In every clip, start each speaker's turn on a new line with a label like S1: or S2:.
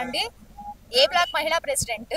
S1: అండి, ఏ బ్లాక్ మహిళా president.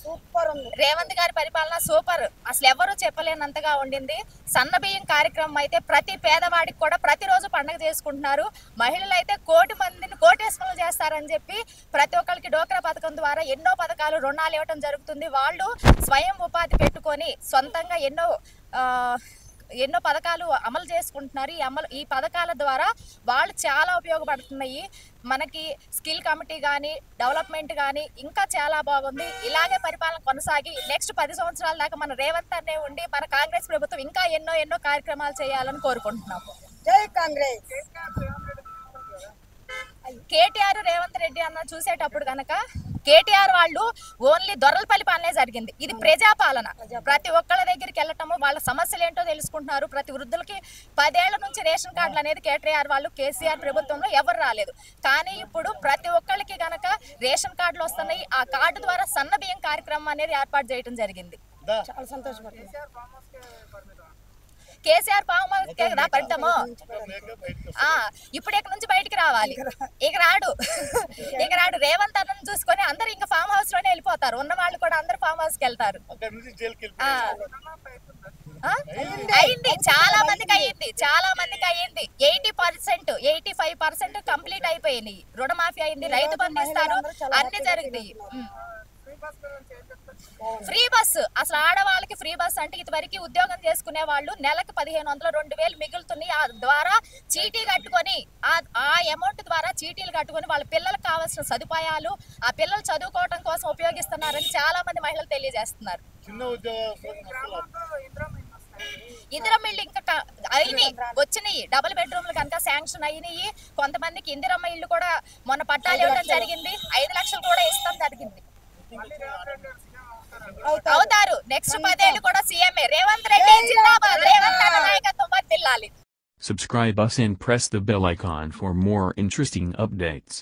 S2: Super ఉంది.
S1: రేవంత్ గారి పరిపాలన సూపర్, అసలు ఎవరు చెప్పలేనంతగా ఉండింది. సన్న బియ్యం కార్యక్రమం అయితే ప్రతి పేదవాడికి కూడా ప్రతిరోజు పండుగ చేసుకుంటున్నారు. మహిళలు అయితే 1,00,00,000 మందిని కోటేశ్వరులు చేస్తారని చెప్పి ప్రతి ఒక్కరికి డోక్రా పథకం ద్వారా ఎన్నో పథకాలు, రుణాలు ఇవ్వడం జరుగుతుంది. వాళ్ళు స్వయం ఉపాధి పెట్టుకొని సొంతంగా ఎన్నో పథకాలు అమలు చేసుకుంటున్నారు. ఈ పథకాల ద్వారా వాళ్ళు చాలా ఉపయోగపడుతున్నాయి. మనకి స్కిల్ కమిటీ కానీ, డెవలప్మెంట్ కానీ ఇంకా చాలా బాగుంది. ఇలాగే పరిపాలన కొనసాగి నెక్స్ట్ 10 సంవత్సరాల దాకా మన రేవంత్ అనే ఉండి మన కాంగ్రెస్ ప్రభుత్వం ఇంకా ఎన్నో కార్యక్రమాలు చేయాలని కోరుకుంటున్నాము.
S2: జై కాంగ్రెస్.
S1: కేటీఆర్, రేవంత్ రెడ్డి అన్న చూసేటప్పుడు కనుక కేటీఆర్ వాళ్ళు ఓన్లీ దొరలపల్లి పాలనే జరిగింది. ఇది ప్రజాపాలన. ప్రతి ఒక్కళ్ళ దగ్గరికి వెళ్ళటము, వాళ్ళ సమస్యలు ఏంటో తెలుసుకుంటున్నారు. ప్రతి వృద్ధులకి 10 ఏళ్ల నుంచి రేషన్ కార్డులు అనేది కేటీఆర్ వాళ్ళు, కేసీఆర్ ప్రభుత్వంలో ఎవరు రాలేదు. కానీ ఇప్పుడు ప్రతి ఒక్కళ్ళకి గనక రేషన్ కార్డులు వస్తున్నాయి. ఆ కార్డు ద్వారా సన్న బియ్యం కార్యక్రమం అనేది ఏర్పాటు చేయడం జరిగింది.
S2: చాలా సంతోషపడుతుంది.
S1: కేసీఆర్ ఫామ్ హౌస్ కదా పరితము. ఇప్పుడు ఇక్కడ నుంచి బయటికి రావాలి, ఇక రాడు. రేవంత్ అన్నను చూసుకొని అందరు ఇంకా ఫామ్ హౌస్ లోనే వెళ్ళిపోతారు. ఉన్న వాళ్ళు కూడా అందరు ఫామ్ హౌస్ కి వెళ్తారు. అయింది, చాలా మందికి అయ్యింది. 80%, 85% కంప్లీట్ అయిపోయినాయి. రుణమాఫీ అయింది, రైతు బంధు ఇస్తారు, అన్ని జరిగినాయి. ఫ్రీ బస్సు, అసలు ఆడవాళ్ళకి ఫ్రీ బస్ అంటే ఇదివరకు ఉద్యోగం చేసుకునే వాళ్ళు నెలకు 1,500, 2,000 మిగులుతున్నాయి. ఆ ద్వారా చీటీ కట్టుకొని, ఆ అమౌంట్ ద్వారా చీటీలు కట్టుకొని వాళ్ళ పిల్లలకు కావాల్సిన సదుపాయాలు, ఆ పిల్లలు చదువుకోవడం కోసం ఉపయోగిస్తున్నారని చాలా మంది మహిళలు తెలియజేస్తున్నారు. ఇందిరమ్మ ఇల్లు ఇంకా అయినాయి, వచ్చినాయి. డబుల్ బెడ్రూమ్లు కనుక శాంక్షన్ అయినాయి. కొంతమందికి ఇందిరమ్మ ఇల్లు కూడా మొన్న పట్టాలు ఇవ్వడం జరిగింది. 5 లక్షలు కూడా ఇస్తాం జరిగింది. అవుతారు. నెక్స్ట్ 10 ఏళ్ళు కూడా సీఎంఏ. రేవంత్ రెడ్డి జిందాబాద్. రేవంత్ అన్న నాయకత్వం వర్ధిల్లాలి.
S3: Subscribe us and press the bell icon for more interesting updates.